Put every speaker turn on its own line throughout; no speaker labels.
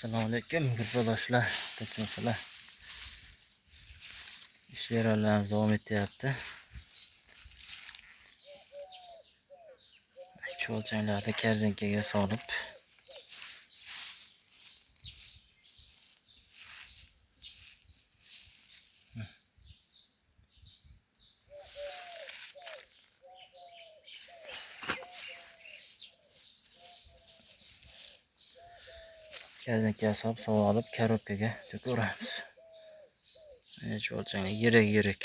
Assalomu alaykum gurbdoshlar, tinchmisizlar? Ish jarayonlarimiz davom etyapti. Cho'lchanglarni korzinkaga solib suvga olib korobkaga to'kib. Cho'lchanglar yirik.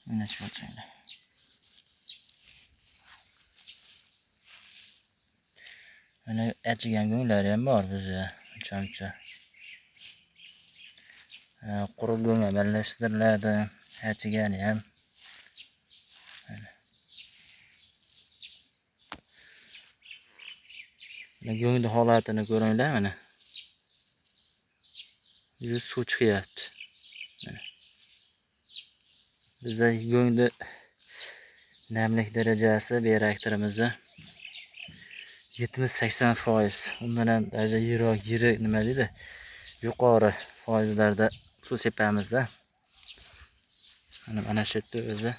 Mana cho'lchanglar. Mana achigan go'nglari ham bor bizda. Uncha. Quruq go'ngga aralashtiriladi. Achigani ham. Go'ngni holatini ko'ringlar mana. Yuz suv chiqyapti. Bizda go'ngni namlik darajasi beraktirimizda 70-80%. Undan ham darajada yirik nima deydi? Yuqori foizlarda suv sepamiz-da. Mana shu yerda o'zi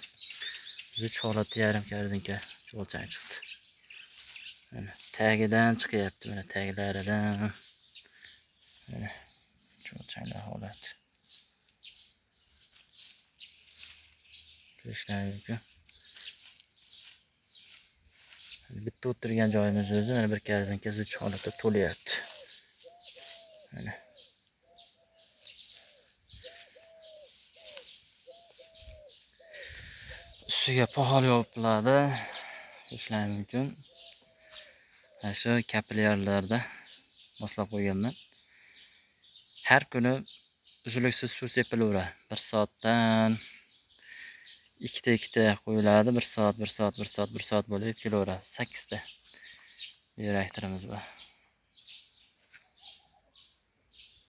zich holatda yarim korzinka cho'lchang chiqdi. Mana tagidan chiqyapti, mana taglaridan. Mana cho'lchanglar holati. Ko'rishlaringiz mumkin. Bitta o'tirgan joyimiz o'zi mana bir korzinka zich holatda to'layapti. Mana ustiga pohol yopiladi. Ko'rishlaringiz mumkin. Mana shu kapillyarlarda moslab qo'yganman. Har kuni uzluksiz suv sepilaveradi. 1 soatdan ikkita qo'yiladi. 1 soat bo'lib kelaveradi. 8 ta reaktorimiz bor.